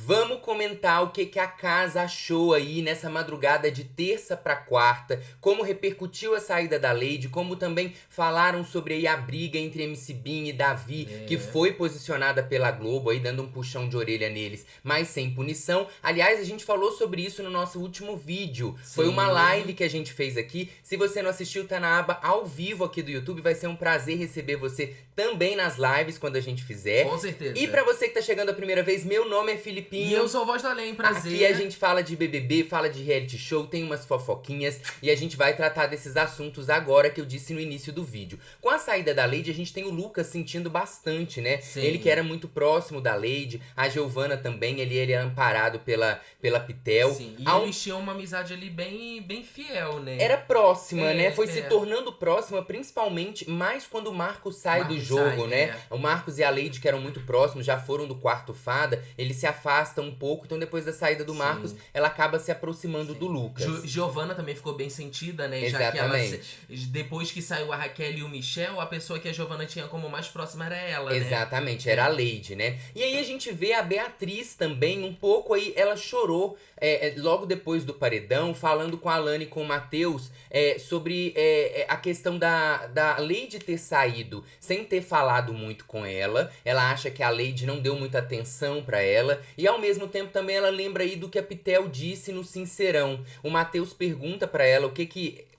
Vamos comentar o que a casa achou aí nessa madrugada de terça pra quarta, como repercutiu a saída da Lady, como também falaram sobre aí a briga entre MC Bin e Davi, que foi posicionada pela Globo aí, dando um puxão de orelha neles, mas sem punição. Aliás, a gente falou sobre isso no nosso último vídeo. Sim. Foi uma live que a gente fez aqui. Se você não assistiu, tá na aba ao vivo aqui do YouTube. Vai ser um prazer receber você também nas lives quando a gente fizer. Com certeza. E pra você que tá chegando a primeira vez, meu nome é Filipinho. E eu sou o Voz do Além, prazer. Aqui a gente fala de BBB, fala de reality show, tem umas fofoquinhas e a gente vai tratar desses assuntos agora que eu disse no início do vídeo. Com a saída da Lady, a gente tem o Lucas sentindo bastante, né? Sim. Ele que era muito próximo da Lady, a Giovana também, ele é amparado pela Pitel. Sim, e eles tinham uma amizade ali bem fiel, né? Era próxima, né? Foi é. se tornando próxima, principalmente mais quando o Marcos sai do jogo, né? O Marcos e a Lady, que eram muito próximos, já foram do quarto fada, eles se afastam um pouco, então depois da saída do Marcos, ela acaba se aproximando do Lucas. Giovana também ficou bem sentida, né? Exatamente. Já que ela, depois que saiu a Raquel e o Michel, a pessoa que a Giovana tinha como mais próxima era ela, né? Exatamente, era a Lady, né? E aí a gente vê a Beatriz também, um pouco aí, ela chorou logo depois do paredão, falando com a Alane e com o Matheus sobre a questão da Lady ter saído sem ter falado muito com ela. Ela acha que a Lady não deu muita atenção pra ela. E ao mesmo tempo também ela lembra aí do que a Pitel disse no Sincerão. O Matheus pergunta pra ela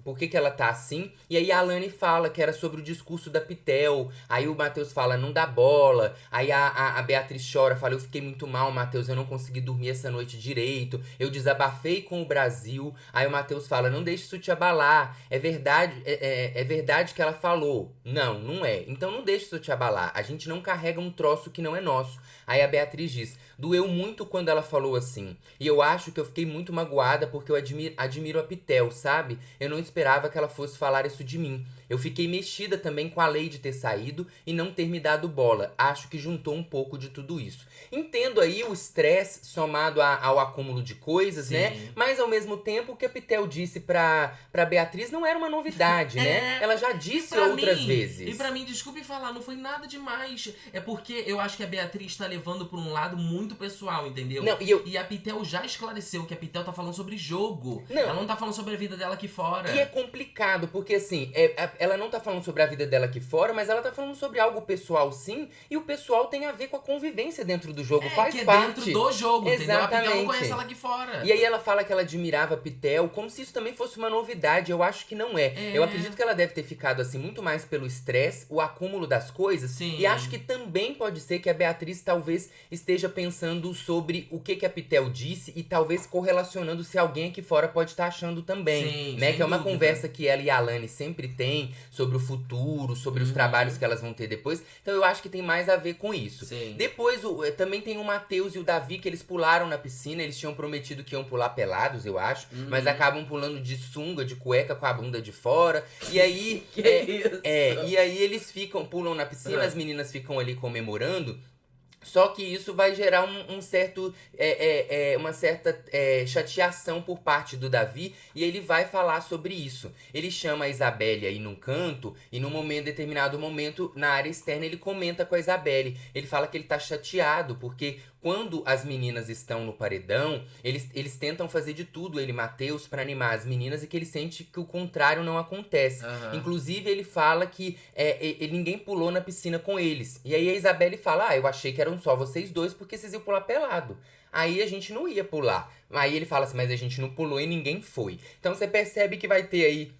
por que ela tá assim? E aí a Alane fala que era sobre o discurso da Pitel. Aí o Matheus fala, não dá bola. Aí a Beatriz chora, fala, eu fiquei muito mal, Matheus, eu não consegui dormir essa noite direito. Eu desabafei com o Brasil. Aí o Matheus fala, não deixe isso te abalar. É verdade que ela falou. Não, não é. Então não deixe isso te abalar. A gente não carrega um troço que não é nosso. Aí a Beatriz diz, doeu muito quando ela falou assim. E eu acho que eu fiquei muito magoada porque eu admiro a Pitel, sabe? Eu não esperava que ela fosse falar isso de mim. Eu fiquei mexida também com a Lady ter saído e não ter me dado bola. Acho que juntou um pouco de tudo isso. Entendo aí o estresse somado ao acúmulo de coisas, né? Mas ao mesmo tempo o que a Pitel disse pra Beatriz não era uma novidade, né? Ela já disse outras vezes. E pra mim, desculpe falar, não foi nada demais. É porque eu acho que a Beatriz tá levando por um lado muito pessoal, entendeu? Não, e a Pitel já esclareceu que a Pitel tá falando sobre jogo. Não. Ela não tá falando sobre a vida dela aqui fora. E é complicado, porque assim, ela não tá falando sobre a vida dela aqui fora, mas ela tá falando sobre algo pessoal sim, e o pessoal tem a ver com a convivência dentro do jogo, faz que parte. dentro do jogo, entendeu? A Pitel não Exatamente. conhece ela aqui fora. E aí ela fala que ela admirava a Pitel, como se isso também fosse uma novidade, eu acho que não é. Eu acredito que ela deve ter ficado assim muito mais pelo estresse, o acúmulo das coisas, Sim. E acho que também pode ser que a Beatriz talvez esteja pensando sobre o que a Pitel disse e talvez correlacionando se alguém aqui fora pode estar achando também, Sim, né? sem Que é uma dúvida. conversa que ela e a Alane sempre têm sobre o futuro, sobre os trabalhos que elas vão ter depois. Então eu acho que tem mais a ver com isso. Sim. Depois também tem o Matheus e o Davi que eles pularam na piscina, eles tinham prometido que iam pular pelados, eu acho, mas acabam pulando de sunga, de cueca com a bunda de fora. E aí isso? e aí eles pulam na piscina, as meninas ficam ali comemorando. Só que isso vai gerar uma certa chateação por parte do Davi e ele vai falar sobre isso. Ele chama a Isabelle aí num canto e num determinado momento, na área externa, ele comenta com a Isabelle. Ele fala que ele tá chateado porque quando as meninas estão no paredão, eles tentam fazer de tudo, ele e Matheus, pra animar as meninas e que ele sente que o contrário não acontece. Inclusive, ele fala que ninguém pulou na piscina com eles. E aí a Isabelle fala, eu achei que eram só vocês dois porque vocês iam pular pelado. Aí a gente não ia pular. Aí ele fala assim, mas a gente não pulou e ninguém foi. Então você percebe que vai ter aí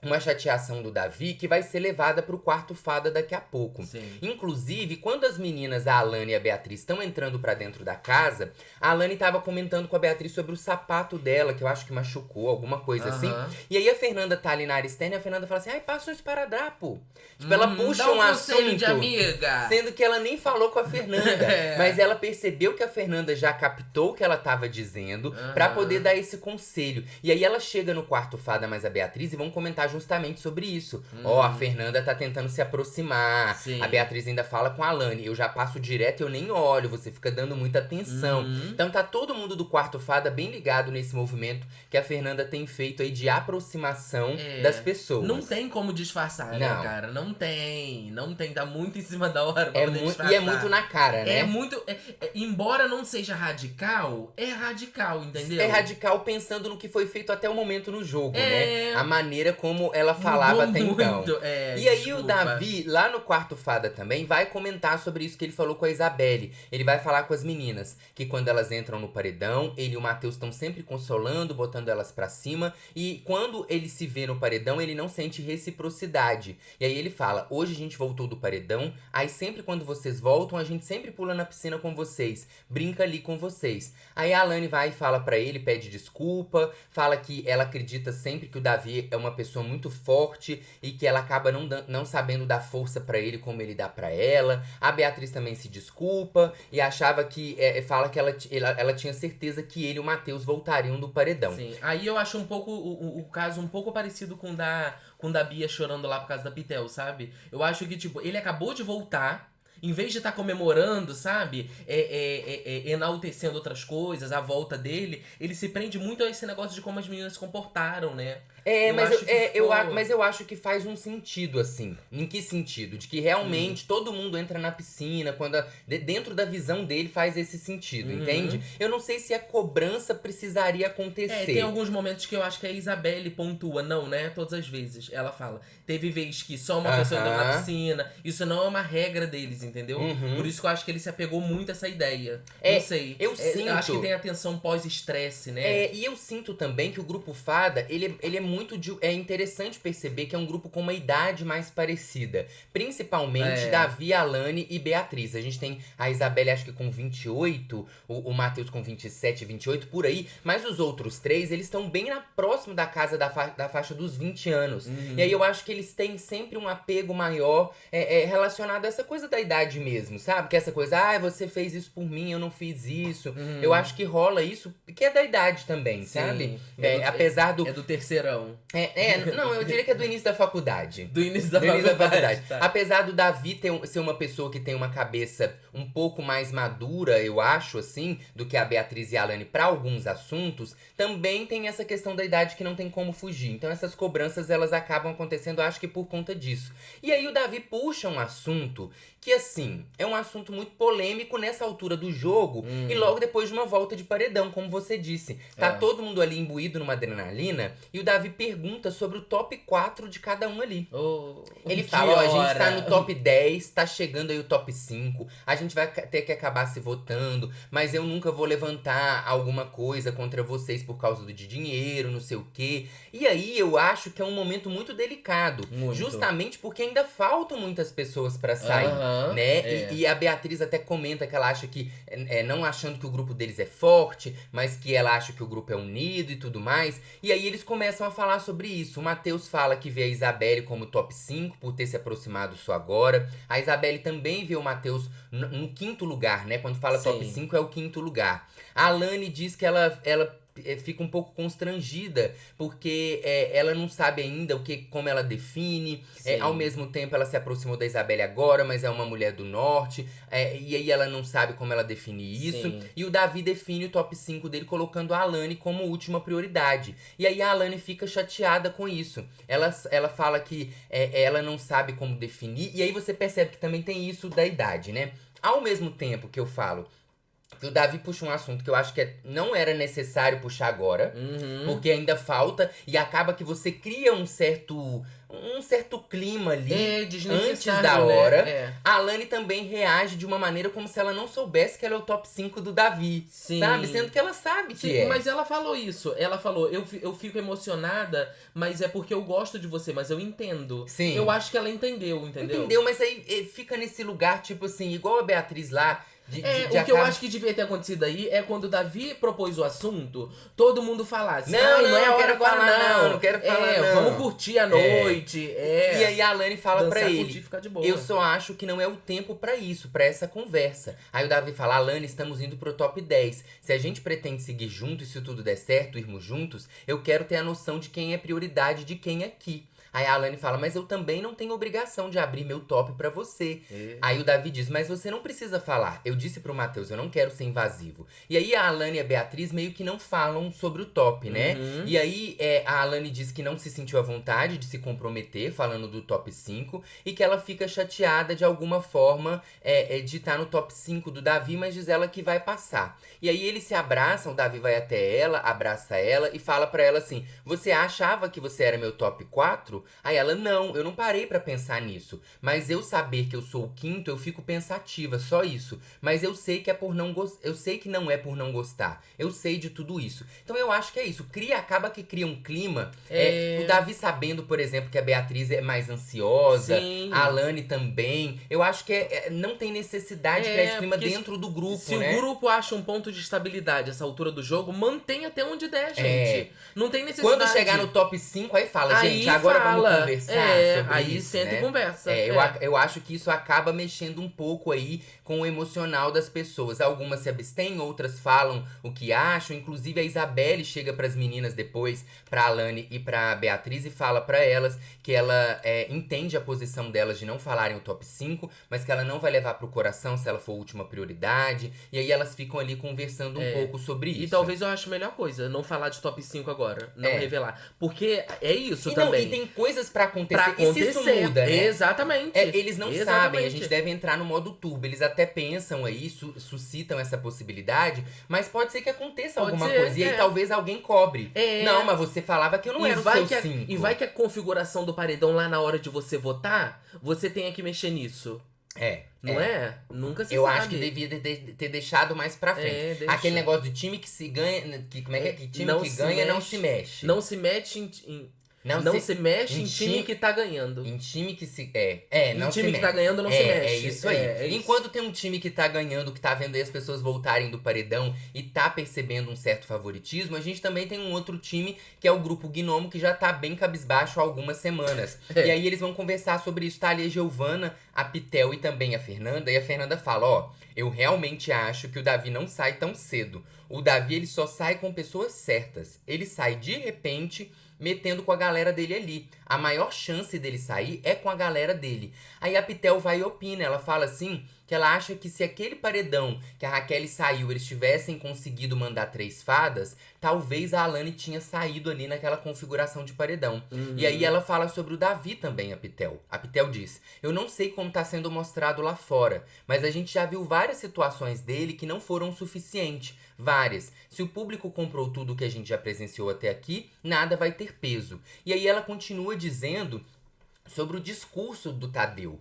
uma chateação do Davi que vai ser levada pro quarto fada daqui a pouco. Sim. Inclusive, quando as meninas, a Alane e a Beatriz, estão entrando pra dentro da casa, a Alane tava comentando com a Beatriz sobre o sapato dela, que eu acho que machucou, alguma coisa assim. E aí a Fernanda tá ali na área externa e a Fernanda fala assim, passa um esparadrapo. Tipo, ela puxa dá um assunto, conselho de amiga. sendo que ela nem falou com a Fernanda. Mas ela percebeu que a Fernanda já captou o que ela tava dizendo pra poder dar esse conselho. E aí ela chega no quarto fada mais a Beatriz e vão comentar justamente sobre isso. Ó, a Fernanda tá tentando se aproximar. Sim. A Beatriz ainda fala com a Alane. Eu já passo direto e eu nem olho, você fica dando muita atenção. Então tá todo mundo do quarto fada bem ligado nesse movimento que a Fernanda tem feito aí de aproximação das pessoas. Não tem como disfarçar, né, Não. cara? Não tem. Tá muito em cima da hora pra É poder muito, disfarçar. e é muito na cara, né? É muito. Embora não seja radical, é radical, entendeu? É radical pensando no que foi feito até o momento no jogo, É. né? A maneira como ela falava até Mudou então. muito, E aí o desculpa. Davi, lá no quarto fada também, vai comentar sobre isso que ele falou com a Isabelle. Ele vai falar com as meninas, que quando elas entram no paredão, ele e o Matheus estão sempre consolando, botando elas pra cima. E quando ele se vê no paredão, ele não sente reciprocidade. E aí ele fala, hoje a gente voltou do paredão, aí sempre quando vocês voltam, a gente sempre pula na piscina com vocês, brinca ali com vocês. Aí a Alane vai e fala pra ele, pede desculpa, fala que ela acredita sempre que o Davi é uma pessoa muito forte e que ela acaba não sabendo dar força pra ele como ele dá pra ela. A Beatriz também se desculpa e achava que, fala que ela tinha certeza que ele e o Matheus voltariam do paredão. Sim, aí eu acho um pouco o caso um pouco parecido com o da Bia chorando lá por causa da Pitel, sabe? Eu acho que, tipo, ele acabou de voltar. Em vez de estar comemorando, sabe? Enaltecendo outras coisas, a volta dele, ele se prende muito a esse negócio de como as meninas se comportaram, né? Mas eu acho que faz um sentido, assim. Em que sentido? De que realmente todo mundo entra na piscina, quando dentro da visão dele faz esse sentido, entende? Eu não sei se a cobrança precisaria acontecer. Tem alguns momentos que eu acho que a Isabelle pontua, não, né? Todas as vezes. Ela fala, teve vez que só uma pessoa entrou na piscina. Isso não é uma regra deles, entendeu? Por isso que eu acho que ele se apegou muito a essa ideia. Não sei. Eu sinto. Eu acho que tem a tensão pós-estresse, né? E eu sinto também que o grupo Fada, ele é muito. É interessante perceber que é um grupo com uma idade mais parecida. Principalmente Davi, Alane e Beatriz. A gente tem a Isabelle, acho que com 28, o Matheus com 27, 28, por aí. Mas os outros três, eles estão bem próximo da casa da faixa dos 20 anos. E aí eu acho que eles têm sempre um apego maior relacionado a essa coisa da idade mesmo, sabe? Que essa coisa, você fez isso por mim, eu não fiz isso. Eu acho que rola isso, que é da idade também, sabe? Apesar do... É do terceirão. Não, eu diria que é do início da faculdade. Do início da faculdade. Tá. Apesar do Davi ser uma pessoa que tem uma cabeça um pouco mais madura, eu acho, assim, do que a Beatriz e a Alane pra alguns assuntos, também tem essa questão da idade que não tem como fugir. Então essas cobranças, elas acabam acontecendo, acho que por conta disso. E aí o Davi puxa um assunto que, assim, é um assunto muito polêmico nessa altura do jogo e logo depois de uma volta de paredão, como você disse. Tá todo mundo ali imbuído numa adrenalina e o Davi pergunta sobre o top 4 de cada um ali. Ele fala, a gente tá no top 10, tá chegando aí o top 5, a gente vai ter que acabar se votando, mas eu nunca vou levantar alguma coisa contra vocês por causa de dinheiro, não sei o quê. E aí eu acho que é um momento muito delicado, justamente porque ainda faltam muitas pessoas pra sair, né? E a Beatriz até comenta que ela acha que, não achando que o grupo deles é forte, mas que ela acha que o grupo é unido e tudo mais. E aí eles começam a falar sobre isso. O Matheus fala que vê a Isabelle como top 5 por ter se aproximado só agora. A Isabelle também vê o Matheus no quinto lugar, né? Quando fala top 5 é o quinto lugar. A Alane diz que ela fica um pouco constrangida, porque ela não sabe ainda como ela define. Ao mesmo tempo, ela se aproximou da Isabelle agora, mas é uma mulher do norte. E aí ela não sabe como ela define isso. E o Davi define o top 5 dele, colocando a Alane como última prioridade. E aí a Alane fica chateada com isso. Ela fala que ela não sabe como definir. E aí você percebe que também tem isso da idade, né? Ao mesmo tempo que eu falo que o Davi puxa um assunto que eu acho que não era necessário puxar agora, porque ainda falta, e acaba que você cria um certo clima ali antes da hora. Né? A Alane também reage de uma maneira como se ela não soubesse que ela é o top 5 do Davi, sabe? Sendo que ela sabe que é. Mas ela falou isso, ela falou, eu fico emocionada, mas é porque eu gosto de você, mas eu entendo. Eu acho que ela entendeu. Entendeu, mas aí fica nesse lugar, tipo assim, igual a Beatriz lá. O que eu acho que devia ter acontecido aí é quando o Davi propôs o assunto, todo mundo falasse, não é hora agora não quero falar não. Vamos curtir a noite. E aí a Alane fala pra ele, ficar de boa. Eu só acho que não é o tempo pra isso, pra essa conversa. Aí o Davi fala, Alane, estamos indo pro top 10. Se a gente pretende seguir junto e se tudo der certo, irmos juntos, eu quero ter a noção de quem é prioridade de quem aqui. Aí a Alane fala, mas eu também não tenho obrigação de abrir meu top pra você. Aí o Davi diz, mas você não precisa falar. Eu disse pro Matheus, eu não quero ser invasivo. E aí a Alane e a Beatriz meio que não falam sobre o top, né? Uhum. E aí a Alane diz que não se sentiu à vontade de se comprometer, falando do top 5, e que ela fica chateada de alguma forma de estar no top 5 do Davi, mas diz ela que vai passar. E aí eles se abraçam, o Davi vai até ela, abraça ela e fala pra ela assim, você achava que você era meu top 4? Aí ela, não, eu não parei pra pensar nisso. Mas eu saber que eu sou o quinto, eu fico pensativa, só isso. Mas eu sei que é por não eu sei que não é por não gostar. Eu sei de tudo isso. Então eu acho que é isso. Acaba que cria um clima. O Davi sabendo, por exemplo, que a Beatriz é mais ansiosa, Sim. a Alane também. Eu acho que não tem necessidade de criar esse clima dentro do grupo, se né? o grupo acha um ponto de estabilidade essa altura do jogo, mantém até onde der, gente. Não tem necessidade. Quando chegar no top 5, aí fala, Aí gente, agora fala. vamos conversar sobre aí isso, senta né? e conversa. Eu acho que isso acaba mexendo um pouco aí com o emocional das pessoas. Algumas se abstêm, outras falam o que acham. Inclusive a Isabelle chega pras meninas depois, pra Alane e pra Beatriz, e fala pra elas que ela entende a posição delas de não falarem o top 5, mas que ela não vai levar pro coração se ela for a última prioridade. E aí elas ficam ali conversando um pouco sobre isso. E talvez eu ache a melhor coisa, não falar de top 5 agora, não revelar. Porque é isso e também. E tem coisas pra acontecer. Pra acontecer. E se isso muda, né? Exatamente. Eles não sabem, a gente deve entrar no modo turbo. Eles até pensam aí, suscitam essa possibilidade, mas pode ser que aconteça alguma coisa. E aí talvez alguém cobre. Não, mas você falava que eu não era o seu 5. E vai que a configuração do paredão lá na hora de você votar, você tenha que mexer nisso. Não é? Nunca se sabe. Eu acho que devia ter deixado mais pra frente. Aquele negócio de time que se ganha. Como é que é? Que time que ganha não se mexe. Não se mexe não se mexe em time que tá ganhando. Em time que se. Em time que tá ganhando não se mexe. É isso aí. Enquanto tem um time que tá ganhando, que tá vendo aí as pessoas voltarem do paredão e tá percebendo um certo favoritismo, a gente também tem um outro time, que é o grupo Gnomo, que já tá bem cabisbaixo há algumas semanas. E aí eles vão conversar sobre isso. Tá ali a Giovana, a Pitel e também a Fernanda. E a Fernanda fala, eu realmente acho que o Davi não sai tão cedo. O Davi, ele só sai com pessoas certas. Ele sai de repente metendo com a galera dele ali. A maior chance dele sair é com a galera dele. Aí a Pitel vai e opina. Ela fala assim, que ela acha que se aquele paredão que a Raquel saiu, eles tivessem conseguido mandar 3 fadas, talvez a Alane tinha saído ali naquela configuração de paredão. E aí ela fala sobre o Davi também, a Pitel. A Pitel diz, eu não sei como tá sendo mostrado lá fora, mas a gente já viu várias situações dele que não foram o suficiente. Várias. Se o público comprou tudo que a gente já presenciou até aqui, nada vai ter peso. E aí ela continua dizendo sobre o discurso do Tadeu.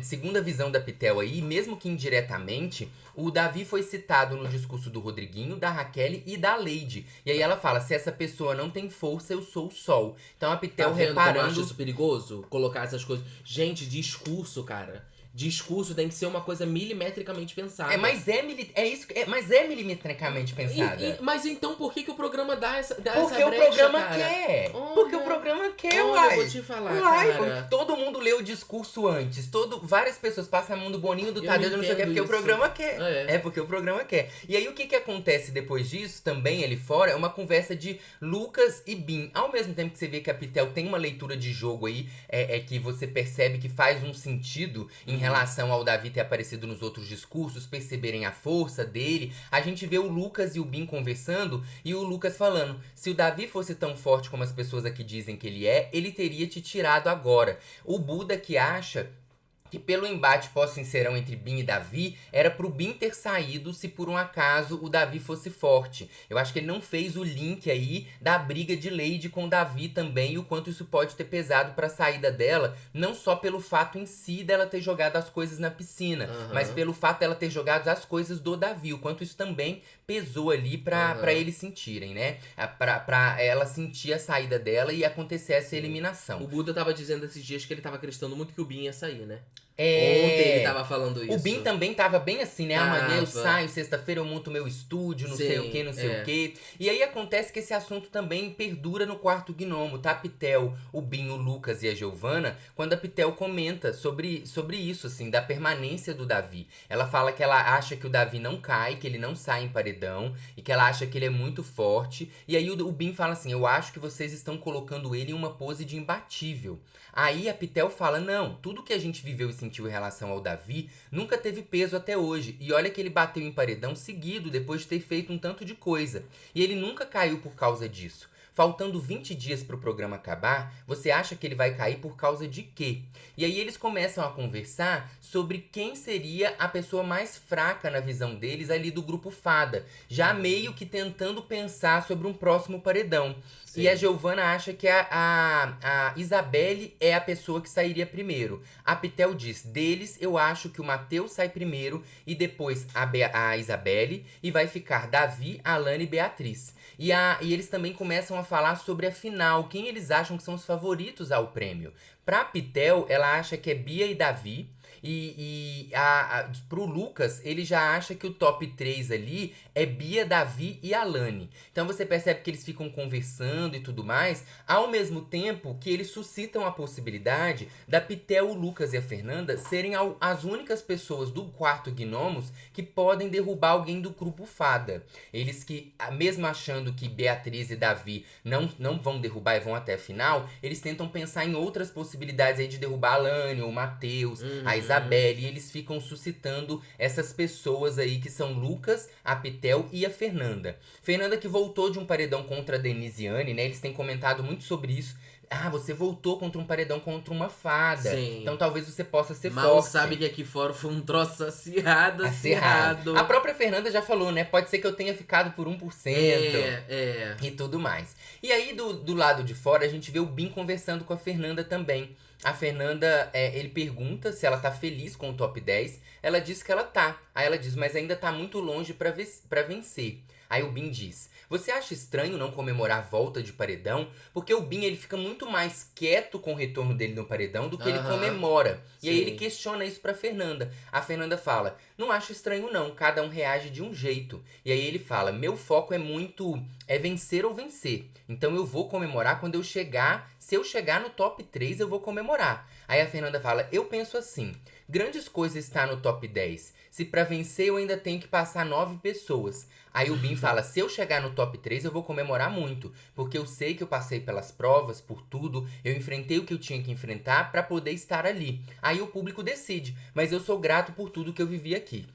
Segundo a visão da Pitel aí, mesmo que indiretamente, o Davi foi citado no discurso do Rodriguinho, da Raquel e da Leide. E aí ela fala, se essa pessoa não tem força, eu sou o sol. Então a Pitel reparando... Eu acho isso perigoso? Colocar essas coisas... Gente, discurso, cara... Discurso tem que ser uma coisa milimetricamente pensada. Mas é milimetricamente pensada. Mas então por que o programa dá essa brecha, Porque o programa cara? quer. Porque o programa quer, uai. Eu vou te falar, cara. Todo mundo lê o discurso antes. Várias pessoas passam a mão do Boninho, do Tadeu, não sei o que, porque o programa quer. Porque o programa quer. E aí o que acontece depois disso, também ali fora, é uma conversa de Lucas e Bin. Ao mesmo tempo que você vê que a Pitel tem uma leitura de jogo aí, que você percebe que faz um sentido em relação ao Davi ter aparecido nos outros discursos, perceberem a força dele, a gente vê o Lucas e o Bin conversando e o Lucas falando, se o Davi fosse tão forte como as pessoas aqui dizem que ele teria te tirado agora. O Buda que acha que pelo embate pós-sincerão entre Bin e Davi, era pro Bin ter saído se por um acaso o Davi fosse forte. Eu acho que ele não fez o link aí da briga de Leide com o Davi também, e o quanto isso pode ter pesado pra saída dela, não só pelo fato em si dela ter jogado as coisas na piscina, mas pelo fato dela ter jogado as coisas do Davi, o quanto isso também pesou ali pra eles sentirem, né? Pra ela sentir a saída dela e acontecer essa eliminação. O Buda tava dizendo esses dias que ele tava acreditando muito que o Bin ia sair, né? Ontem ele tava falando isso. O Bin também tava bem assim, né? Amanhã eu Tava. saio, sexta-feira eu monto meu estúdio, não sei o que, não sei o que. E aí acontece que esse assunto também perdura no quarto gnomo, tá? A Pitel, o Bin, o Lucas e a Giovanna, quando a Pitel comenta sobre isso, assim, da permanência do Davi. Ela fala que ela acha que o Davi não cai, que ele não sai em paredão, e que ela acha que ele é muito forte. E aí o Bin fala assim, eu acho que vocês estão colocando ele em uma pose de imbatível. Aí a Pitel fala, não, tudo que a gente viveu e sentiu em relação ao Davi nunca teve peso até hoje. E olha que ele bateu em paredão seguido depois de ter feito um tanto de coisa. E ele nunca caiu por causa disso. Faltando 20 dias pro programa acabar, você acha que ele vai cair por causa de quê? E aí eles começam a conversar sobre quem seria a pessoa mais fraca na visão deles ali do grupo Fada. Já meio que tentando pensar sobre um próximo paredão. Sim. E a Giovanna acha que a Isabelle é a pessoa que sairia primeiro. A Pitel diz, deles eu acho que o Matheus sai primeiro e depois a Isabelle. E vai ficar Davi, Alane e Beatriz. E eles também começam a falar sobre a final, quem eles acham que são os favoritos ao prêmio. Pra Pitel, ela acha que é Bia e Davi. Pro Lucas, ele já acha que o top 3 ali é Bia, Davi e Alane. Então você percebe que eles ficam conversando e tudo mais, ao mesmo tempo que eles suscitam a possibilidade da Pitel, o Lucas e a Fernanda serem as únicas pessoas do quarto Gnomos que podem derrubar alguém do grupo Fada. Eles que, mesmo achando que Beatriz e Davi não vão derrubar e vão até a final, eles tentam pensar em outras possibilidades aí de derrubar a Alane, o Matheus, a Isabelle, e eles ficam suscitando essas pessoas aí que são Lucas, a Pitel e a Fernanda. Fernanda que voltou de um paredão contra a Denisiane, né? Eles têm comentado muito sobre isso. Ah, você voltou contra um paredão contra uma fada. Sim. Então talvez você possa ser Mal forte. sabe que aqui fora foi um troço acirrado. A própria Fernanda já falou, né? Pode ser que eu tenha ficado por 1%. E tudo mais. E aí, do lado de fora, a gente vê o Bin conversando com a Fernanda também. A Fernanda, ele pergunta se ela tá feliz com o top 10. Ela diz que ela tá. Aí ela diz, mas ainda tá muito longe pra vencer. Aí o Bin diz, você acha estranho não comemorar a volta de paredão? Porque o Bin, ele fica muito mais quieto com o retorno dele no paredão do que ele comemora. E aí ele questiona isso pra Fernanda. A Fernanda fala, não acho estranho não, cada um reage de um jeito. E aí ele fala, meu foco é vencer ou vencer. Então eu vou comemorar quando eu chegar, se eu chegar no top 3 eu vou comemorar. Aí a Fernanda fala, eu penso assim, grandes coisas está no top 10. Se pra vencer eu ainda tenho que passar 9 pessoas. Aí o Bin fala, se eu chegar no top 3 eu vou comemorar muito. Porque eu sei que eu passei pelas provas, por tudo. Eu enfrentei o que eu tinha que enfrentar pra poder estar ali. Aí o público decide. Mas eu sou grato por tudo que eu vivi aqui.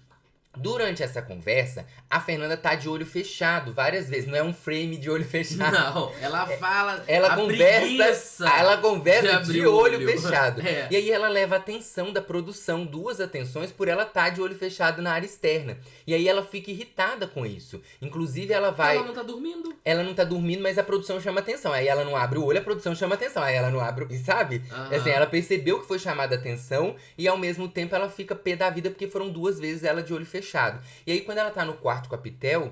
Durante essa conversa, a Fernanda tá de olho fechado várias vezes. Não é um frame de olho fechado. Não, ela fala. Ela conversa de olho fechado. E aí ela leva a atenção da produção, 2 atenções, por ela tá de olho fechado na área externa. E aí ela fica irritada com isso. Inclusive ela vai... Ela não tá dormindo. Ela não tá dormindo, mas a produção chama atenção. Aí ela não abre o olho, a produção chama atenção. Aí ela não abre... E sabe? Assim, ela percebeu que foi chamada atenção e ao mesmo tempo ela fica pé da vida porque foram 2 vezes ela de olho fechado. E aí quando ela tá no quarto com a Pitel,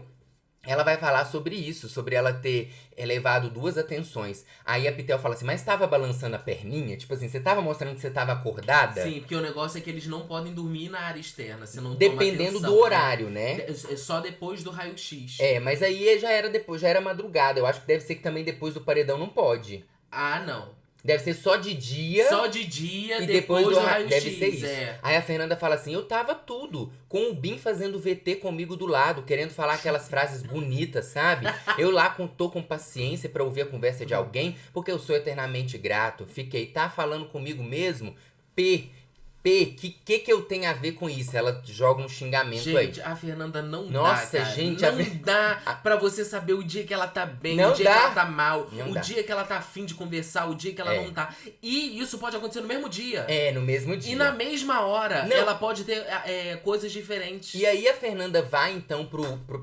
ela vai falar sobre isso, sobre ela ter levado 2 atenções. Aí a Pitel fala assim, mas tava balançando a perninha? Tipo assim, você tava mostrando que você tava acordada? Sim, porque o negócio é que eles não podem dormir na área externa, se não dependendo do horário, né? É só depois do raio-x. Mas aí já era madrugada. Eu acho que deve ser que também depois do paredão não pode. Ah, não. Deve ser só de dia. Só de dia, e depois do raio-x. Deve ser isso. Aí a Fernanda fala assim, eu tava tudo. Com o Bin fazendo VT comigo do lado, querendo falar aquelas frases bonitas, sabe? Eu lá tô com paciência pra ouvir a conversa de alguém, porque eu sou eternamente grato. Fiquei, tá falando comigo mesmo? Que eu tenho a ver com isso? Ela joga um xingamento aí. Gente, a Fernanda não Nossa, dá, cara. gente, não dá pra você saber o dia que ela tá bem, não o dia dá. que ela tá mal, Não o dá. dia que ela tá afim de conversar, o dia que ela não tá. E isso pode acontecer no mesmo dia. No mesmo dia. E na mesma hora, Não. ela pode ter coisas diferentes. E aí a Fernanda vai então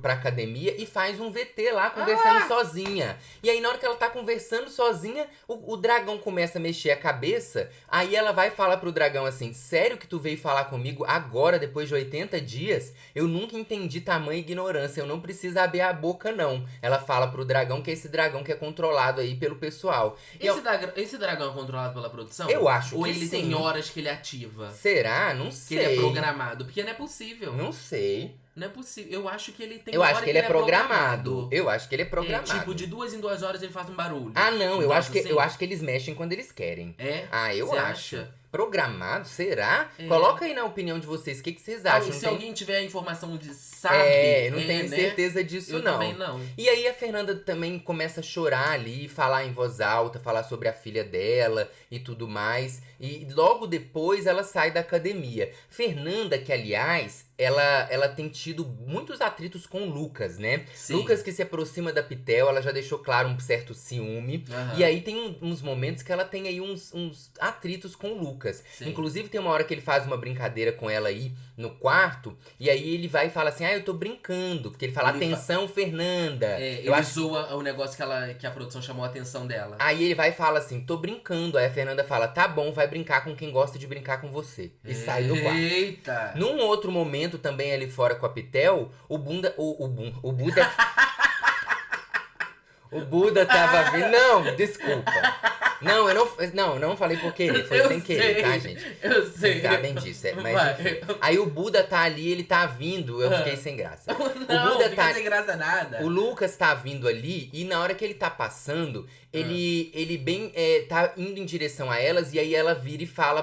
pra academia e faz um VT lá, conversando sozinha. E aí na hora que ela tá conversando sozinha, o dragão começa a mexer a cabeça. Aí ela vai falar pro dragão assim, sério que tu veio falar comigo agora, depois de 80 dias? Eu nunca entendi tamanha ignorância, eu não preciso abrir a boca, não. Ela fala pro dragão que é esse dragão que é controlado aí pelo pessoal. Esse dragão é controlado pela produção? Eu acho Ou que ele sim. tem horas que ele ativa? Será? Não Que sei. ele é programado? Porque não é possível. Não sei. Não é possível. Eu acho que ele tem Eu hora acho que ele é programado. Eu acho que ele é programado. É, tipo, de 2 em 2 horas ele faz um barulho. Ah, não, Um eu acho, negócio eu assim. acho que eles mexem quando eles querem. É? Ah, eu Você acho. acha? Programado? Será? É. Coloca aí na opinião de vocês, o que vocês acham? Se Não tem- alguém tiver a informação de sabe, eu não tenho né? certeza disso, Eu não. também não. E aí a Fernanda também começa a chorar ali, falar em voz alta, falar sobre a filha dela e tudo mais. E logo depois ela sai da academia. Fernanda, que aliás, ela tem tido muitos atritos com o Lucas, né? Sim. Lucas que se aproxima da Pitel, ela já deixou claro um certo ciúme. Aham. E aí tem uns momentos que ela tem aí uns atritos com o Lucas. Sim. Inclusive tem uma hora que ele faz uma brincadeira com ela aí no quarto. E aí ele vai e fala assim, eu tô brincando. Porque ele fala, Ele atenção, Fernanda. É, Eu ele acho... zoa o negócio que a produção chamou a atenção dela. Aí ele vai e fala assim, tô brincando. Aí a Fernanda fala, tá bom, vai brincar com quem gosta de brincar com você. E sai do quarto. Eita! Num outro momento, também ali fora com a Pitel, o Buda. O Buda. O Buda tava vindo. Não, desculpa. Não, eu não falei por querer, foi Eu sem querer, sei, tá, gente? Eu sei. Vocês sabem disso, mas Vai. enfim. Aí o Buda tá ali, ele tá vindo, eu fiquei sem graça. Não, o Buda fica tá. sem graça nada. O Lucas tá vindo ali e na hora que ele tá passando, ele bem tá indo em direção a elas e aí ela vira e fala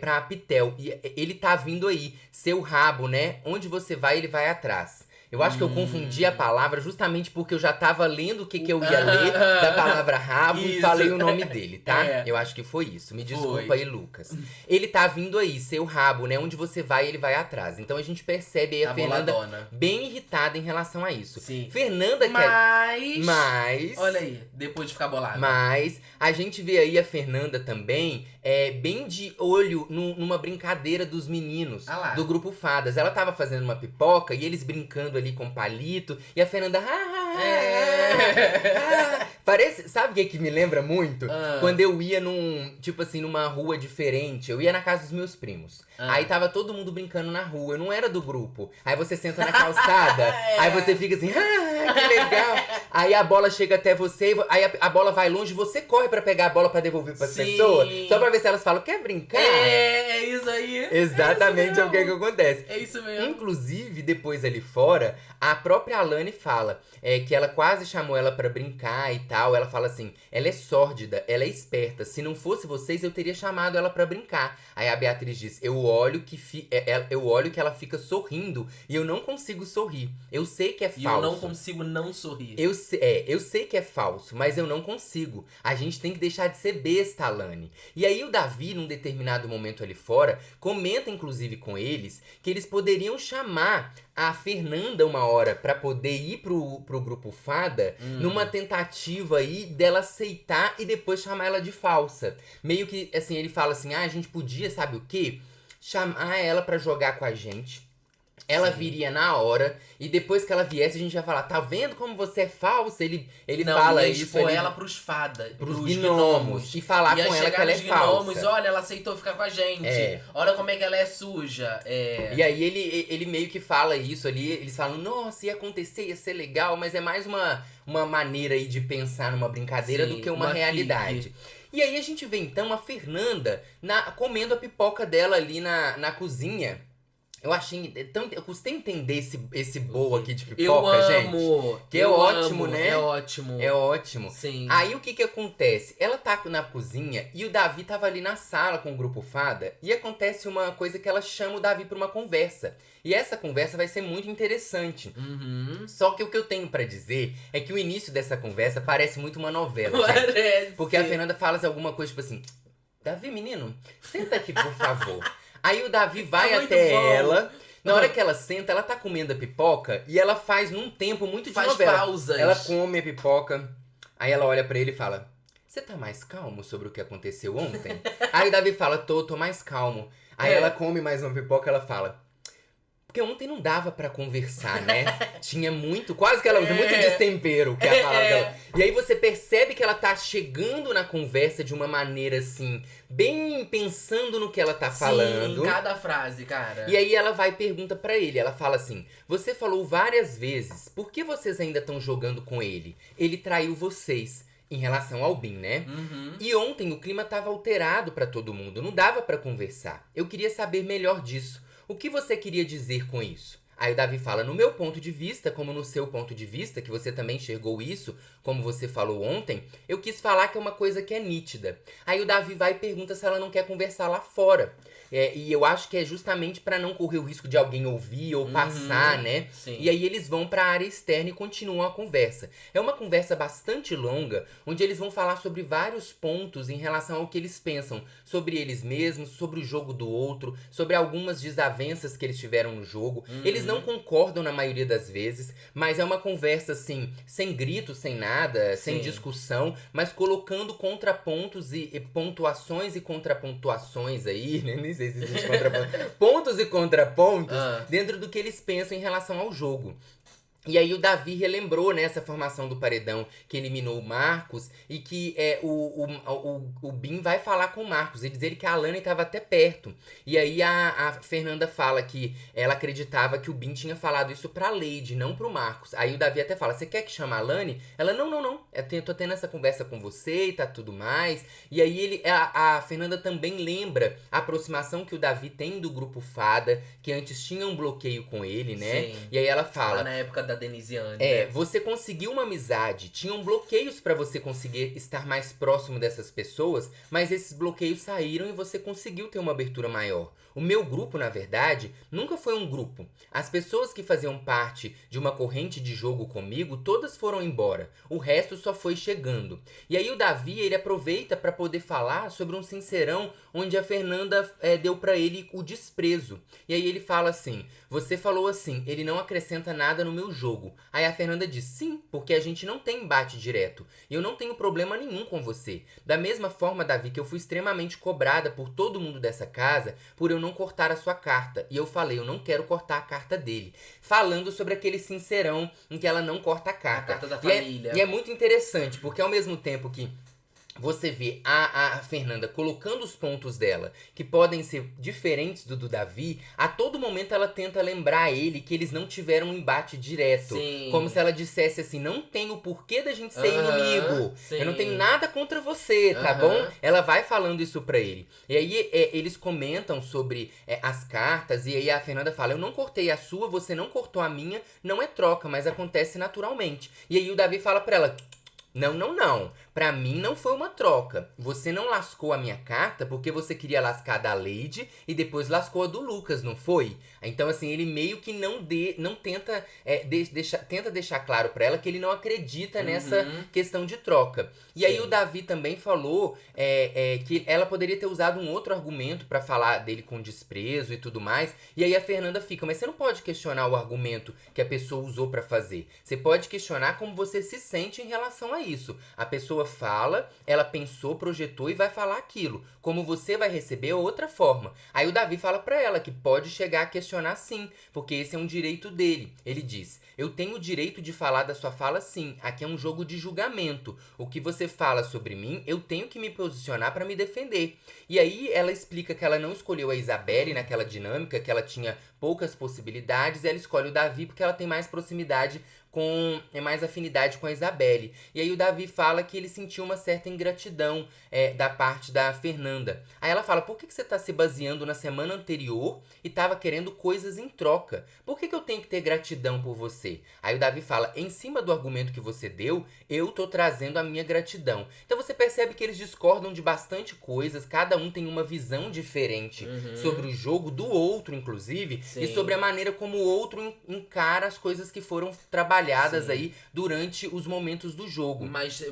pra Pitel. E ele tá vindo aí, seu rabo, né? Onde você vai, ele vai atrás. Eu acho que eu confundi a palavra justamente porque eu já tava lendo o que eu ia ler da palavra rabo e Isso. falei o nome dele, tá? É. Eu acho que foi isso. Me desculpa Foi. aí, Lucas. Ele tá vindo aí, seu rabo, né? Onde você vai, ele vai atrás. Então a gente percebe aí a Tá Fernanda boladona. bem irritada em relação a isso. Sim. Fernanda quer. Mas. Olha aí, depois de ficar bolada. Mas a gente vê aí a Fernanda também bem de olho numa brincadeira dos meninos Ah lá. do grupo Fadas. Ela tava fazendo uma pipoca e eles brincando ali com palito. E a Fernanda. Parece. Sabe o que me lembra muito? Quando eu ia numa rua diferente. Eu ia na casa dos meus primos. Aí tava todo mundo brincando na rua. Eu não era do grupo. Aí você senta na calçada. Aí você fica assim, que legal. Aí a bola chega até você. Aí a bola vai longe. Você corre pra pegar a bola pra devolver pras Sim. pessoas. Só pra ver se elas falam, quer brincar? É isso aí. Exatamente é É o que acontece. É isso mesmo. Inclusive, depois ali fora, a própria Alane fala que ela quase chamou ela pra brincar e tal. Ela fala assim, ela é sórdida, ela é esperta. Se não fosse vocês, eu teria chamado ela pra brincar. Aí a Beatriz diz, eu olho que ela fica sorrindo e eu não consigo sorrir. Eu sei que é E falso. eu não consigo não sorrir. Eu sei que é falso, mas eu não consigo. A gente tem que deixar de ser besta, Alane. E aí o Davi, num determinado momento ali fora, comenta inclusive com eles que eles poderiam chamar a Fernanda uma hora pra poder ir pro grupo Fada numa tentativa aí dela aceitar e depois chamar ela de falsa. Meio que, assim, ele fala assim, a gente podia, sabe o quê? Chamar ela pra jogar com a gente. Ela Sim. viria na hora e depois que ela viesse a gente ia falar, tá vendo como você é falsa? Ele Não, fala ia isso expor ali ela pros fadas, pros gnomos e falar Ia com ela chegar que ela é nos gnomos, falsa. olha, ela aceitou ficar com a gente. Olha como é que ela é suja. E aí ele meio que fala isso ali, eles falam, nossa, ia acontecer, ia ser legal, mas é mais uma maneira aí de pensar numa brincadeira Sim, do que uma uma realidade. fique. E aí a gente vê então a Fernanda comendo a pipoca dela ali na cozinha. Eu achei. Eu custei entender esse bowl aqui de pipoca, Eu amo. gente. Que é eu ótimo, amo, né? É ótimo. É ótimo. Sim. Aí o que acontece? Ela tá na cozinha e o Davi tava ali na sala com o grupo Fada. E acontece uma coisa que ela chama o Davi pra uma conversa. E essa conversa vai ser muito interessante. Uhum. Só que o que eu tenho pra dizer é que o início dessa conversa parece muito uma novela, gente. Parece. Porque a Fernanda fala alguma coisa tipo assim: Davi, menino, senta aqui, por favor. Aí o Davi vai muito até bom. ela. Na hora que ela senta, ela tá comendo a pipoca e ela faz num tempo muito de Faz novela. pausas. Ela come a pipoca, aí ela olha pra ele e fala: você tá mais calmo sobre o que aconteceu ontem? Aí o Davi fala: tô mais calmo. Aí ela come mais uma pipoca e ela fala: Porque ontem não dava pra conversar, né? Tinha muito, quase que ela usa muito destempero, que é a palavra dela. E aí você percebe que ela tá chegando na conversa de uma maneira assim, bem pensando no que ela tá falando. Sim, em cada frase, cara. E aí ela vai e pergunta pra ele, ela fala assim: "Você falou várias vezes, por que vocês ainda estão jogando com ele? Ele traiu vocês." Em relação ao Bin, né? Uhum. E ontem o clima tava alterado pra todo mundo, não dava pra conversar. Eu queria saber melhor disso. O que você queria dizer com isso? Aí o Davi fala, no meu ponto de vista, como no seu ponto de vista, que você também enxergou isso, como você falou ontem, eu quis falar que é uma coisa que é nítida. Aí o Davi vai e pergunta se ela não quer conversar lá fora. E eu acho que é justamente pra não correr o risco de alguém ouvir ou passar, né? Sim. E aí eles vão pra área externa e continuam a conversa. É uma conversa bastante longa, onde eles vão falar sobre vários pontos em relação ao que eles pensam sobre eles mesmos, sobre o jogo do outro, sobre algumas desavenças que eles tiveram no jogo. Eles não concordam na maioria das vezes, mas é uma conversa assim, sem grito, sem nada, sem discussão, mas colocando contrapontos e pontuações e contrapontuações aí, né? Nem sei se existe contraponto. Pontos e contrapontos dentro do que eles pensam em relação ao jogo. E aí o Davi relembrou, né, essa formação do paredão que eliminou o Marcos e que o Bin vai falar com o Marcos e dizer que a Alane estava até perto. E aí a Fernanda fala que ela acreditava que o Bin tinha falado isso pra Lady, não pro Marcos. Aí o Davi até fala, você quer que chame a Alane? Ela, não, eu tô tendo essa conversa com você e tá tudo mais. E aí a Fernanda também lembra a aproximação que o Davi tem do grupo Fada, que antes tinha um bloqueio com ele, né? Sim. E aí ela fala... Lá na época da Denisiane, né? né? Você conseguiu uma amizade, tinham bloqueios pra você conseguir estar mais próximo dessas pessoas, mas esses bloqueios saíram e você conseguiu ter uma abertura maior. O meu grupo, na verdade, nunca foi um grupo. As pessoas que faziam parte de uma corrente de jogo comigo, todas foram embora. O resto só foi chegando. E aí o Davi, ele aproveita pra poder falar sobre um sincerão onde a Fernanda deu pra ele o desprezo. E aí ele fala assim, você falou assim, ele não acrescenta nada no meu jogo. Aí a Fernanda diz, sim, porque a gente não tem embate direto. E eu não tenho problema nenhum com você. Da mesma forma, Davi, que eu fui extremamente cobrada por todo mundo dessa casa, por eu não cortar a sua carta. E eu falei, eu não quero cortar a carta dele. Falando sobre aquele sincerão em que ela não corta a carta. A carta da família. E é muito interessante, porque ao mesmo tempo que você vê a Fernanda colocando os pontos dela, que podem ser diferentes do Davi, a todo momento ela tenta lembrar ele que eles não tiveram um embate direto. Sim. Como se ela dissesse assim, não tem o porquê da gente ser inimigo. Sim. Eu não tenho nada contra você, tá bom? Ela vai falando isso pra ele. E aí eles comentam sobre as cartas, e aí a Fernanda fala, eu não cortei a sua, você não cortou a minha, não é troca, mas acontece naturalmente. E aí o Davi fala pra ela... Não. Pra mim não foi uma troca. Você não lascou a minha carta porque você queria lascar a da Lady e depois lascou a do Lucas, não foi? Então, assim, ele meio que não tenta deixar claro pra ela que ele não acredita nessa questão de troca. E aí o Davi também falou que ela poderia ter usado um outro argumento pra falar dele com desprezo e tudo mais. E aí a Fernanda fica, mas você não pode questionar o argumento que a pessoa usou pra fazer. Você pode questionar como você se sente em relação a isso. A pessoa fala, ela pensou, projetou e vai falar aquilo. Como você vai receber é outra forma. Aí o Davi fala pra ela que pode chegar a questionar sim, porque esse é um direito dele. Ele diz, eu tenho o direito de falar da sua fala sim, aqui é um jogo de julgamento. O que você fala sobre mim, eu tenho que me posicionar pra me defender. E aí ela explica que ela não escolheu a Isabelle naquela dinâmica, que ela tinha poucas possibilidades, e ela escolhe o Davi porque ela tem mais proximidade mais afinidade com a Isabelle. E aí o Davi fala que ele sentiu uma certa ingratidão da parte da Fernanda. Aí ela fala, por que você tá se baseando na semana anterior e tava querendo coisas em troca? Por que eu tenho que ter gratidão por você? Aí o Davi fala, em cima do argumento que você deu, eu tô trazendo a minha gratidão. Então você percebe que eles discordam de bastante coisas, cada um tem uma visão diferente sobre o jogo do outro, inclusive, e sobre a maneira como o outro encara as coisas que foram trabalhadas espalhadas Sim. aí durante os momentos do jogo. Mas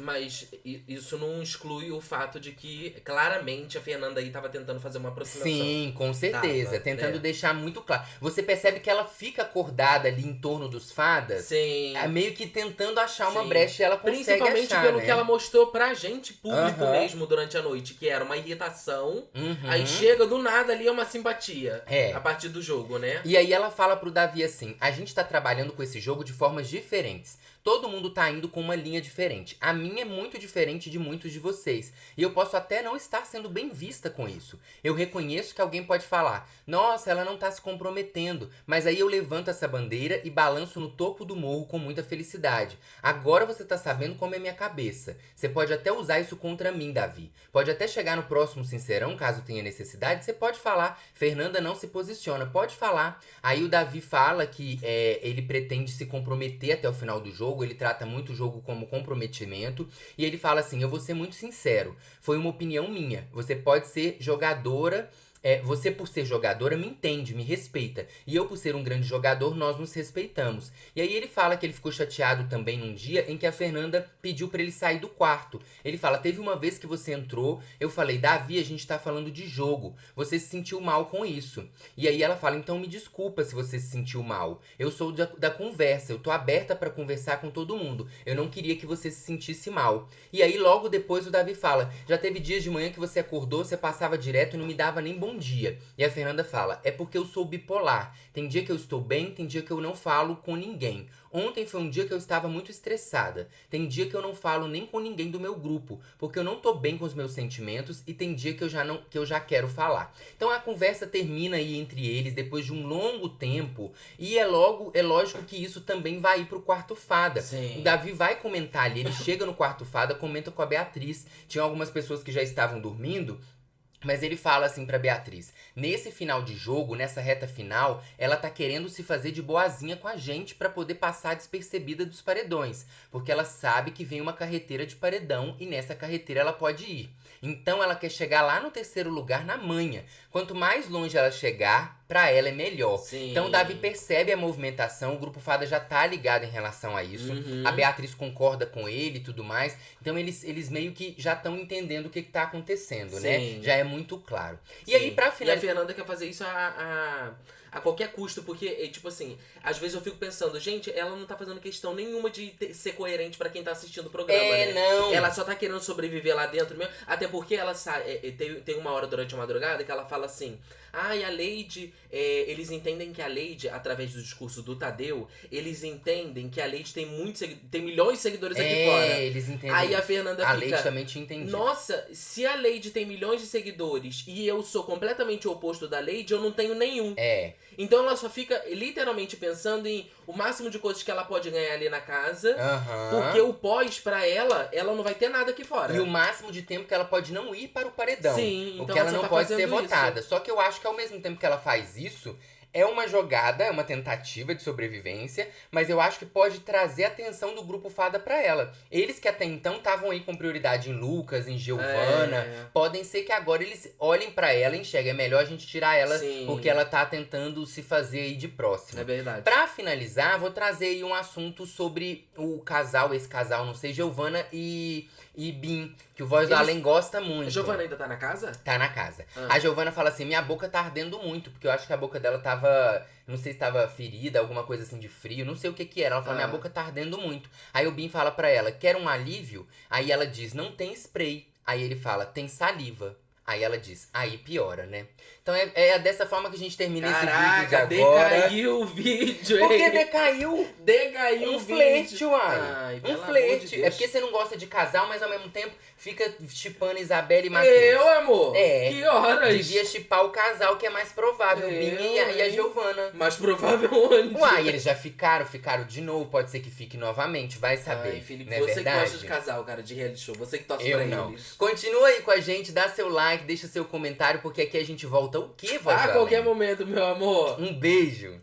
isso não exclui o fato de que claramente a Fernanda aí tava tentando fazer uma aproximação. Sim, com certeza. Tava, Tentando né? deixar muito claro. Você percebe que ela fica acordada ali em torno dos fadas, Sim. meio que tentando achar uma Sim. brecha e ela consegue Principalmente achar, pelo né? que ela mostrou pra gente, público Aham. mesmo, durante a noite, que era uma irritação. Aí Uhum. chega do nada ali é uma simpatia. É. A partir do jogo, né? E aí ela fala pro Davi assim: a gente tá trabalhando com esse jogo de formas diferentes. Todo mundo tá indo com uma linha diferente. A minha é muito diferente de muitos de vocês. E eu posso até não estar sendo bem vista com isso. Eu reconheço que alguém pode falar: nossa, ela não tá se comprometendo. Mas aí eu levanto essa bandeira e balanço no topo do morro com muita felicidade. Agora você tá sabendo como é minha cabeça. Você pode até usar isso contra mim, Davi. Pode até chegar no próximo Sincerão, caso tenha necessidade. Você pode falar: Fernanda não se posiciona. Pode falar. Aí o Davi fala que ele pretende se comprometer até o final do jogo. Ele trata muito o jogo como comprometimento. E ele fala assim: eu vou ser muito sincero. Foi uma opinião minha. Você pode ser jogadora. Você, por ser jogadora, me entende, me respeita. E eu, por ser um grande jogador, nós nos respeitamos. E aí ele fala que ele ficou chateado também num dia em que a Fernanda pediu pra ele sair do quarto. Ele fala: teve uma vez que você entrou, eu falei: Davi, a gente tá falando de jogo. Você se sentiu mal com isso. E aí ela fala: então me desculpa se você se sentiu mal. Eu sou da conversa, eu tô aberta pra conversar com todo mundo. Eu não queria que você se sentisse mal. E aí logo depois o Davi fala: já teve dias de manhã que você acordou, você passava direto e não me dava nem bom dia. E a Fernanda fala: é porque eu sou bipolar. Tem dia que eu estou bem, tem dia que eu não falo com ninguém. Ontem foi um dia que eu estava muito estressada. Tem dia que eu não falo nem com ninguém do meu grupo, porque eu não tô bem com os meus sentimentos e tem dia que eu já quero falar. Então a conversa termina aí entre eles depois de um longo tempo e é lógico que isso também vai ir pro quarto fada. Sim. O Davi vai comentar ali, ele chega no quarto fada, comenta com a Beatriz. Tinha algumas pessoas que já estavam dormindo. Mas ele fala assim pra Beatriz: nesse final de jogo, nessa reta final, ela tá querendo se fazer de boazinha com a gente pra poder passar despercebida dos paredões, porque ela sabe que vem uma carreteira de paredão e nessa carreteira ela pode ir. Então ela quer chegar lá no terceiro lugar na manha. Quanto mais longe ela chegar, pra ela é melhor. Sim. Então o Davi percebe a movimentação, o grupo Fada já tá ligado em relação a isso. Uhum. A Beatriz concorda com ele e tudo mais. Então eles meio que já estão entendendo o que tá acontecendo, né? Sim. Já é muito claro. E Sim. aí, pra E a finalizar. Fernanda quer fazer isso a qualquer custo, porque, tipo assim, às vezes eu fico pensando, gente, ela não tá fazendo questão nenhuma de ser coerente pra quem tá assistindo o programa, né? Não. Ela só tá querendo sobreviver lá dentro mesmo, até porque ela tem uma hora durante a madrugada que ela fala assim: ai, a Lady, eles entendem que a Lady, através do discurso do Tadeu, eles entendem que a Lady tem milhões de seguidores aqui fora. Eles entendem. Aí a Fernanda A fica: Leite também tinha entendido. nossa, se a Lady tem milhões de seguidores e eu sou completamente o oposto da Lady, eu não tenho nenhum. Então ela só fica literalmente pensando em o máximo de coisas que ela pode ganhar ali na casa. Porque o pós, pra ela não vai ter nada aqui fora. E o máximo de tempo que ela pode não ir para o paredão. Sim, então porque ela ela não só tá pode ser fazendo votada. Só que eu acho que ao mesmo tempo que ela faz isso, é uma jogada, é uma tentativa de sobrevivência, mas eu acho que pode trazer a atenção do grupo Fada pra ela. Eles que até então estavam aí com prioridade em Lucas, em Giovana, podem ser que agora eles olhem pra ela e enxerguem: é melhor a gente tirar ela, Sim. porque ela tá tentando se fazer aí de próxima. É verdade. Pra finalizar, vou trazer aí um assunto sobre o casal, esse casal, não sei, Giovana e Bin, que o Voz do Além gosta muito. A Giovana ainda tá na casa? Tá na casa. A Giovana fala assim: minha boca tá ardendo muito, porque eu acho que a boca dela tava, não sei se tava ferida, alguma coisa assim de frio, não sei o que que era. Ela fala: minha boca tá ardendo muito. Aí o Bin fala pra ela: quer um alívio? Aí ela diz: não tem spray. Aí ele fala: tem saliva. Aí ela diz: aí piora, né? Então é dessa forma que a gente termina esse vídeo de agora. Decaiu o vídeo, hein? Por que decaiu? Decaiu Um o vídeo. flerte, uai. Ai, Um flerte. É porque você não gosta de casal, mas ao mesmo tempo fica chipando Isabela e Matheus. Eu, amor? Que horas? Devia chipar o casal que é mais provável, o Bin e a Giovana. Mais provável onde? Uai, eles já ficaram de novo, pode ser que fique novamente, vai saber. Ai, Felipe, não é você verdade? que gosta de casal, cara, de reality show, você que torce Eu pra não. eles. Continua aí com a gente, dá seu like, deixa seu comentário, porque aqui a gente volta o quê, Voz do A Além? qualquer momento, meu amor. Um beijo.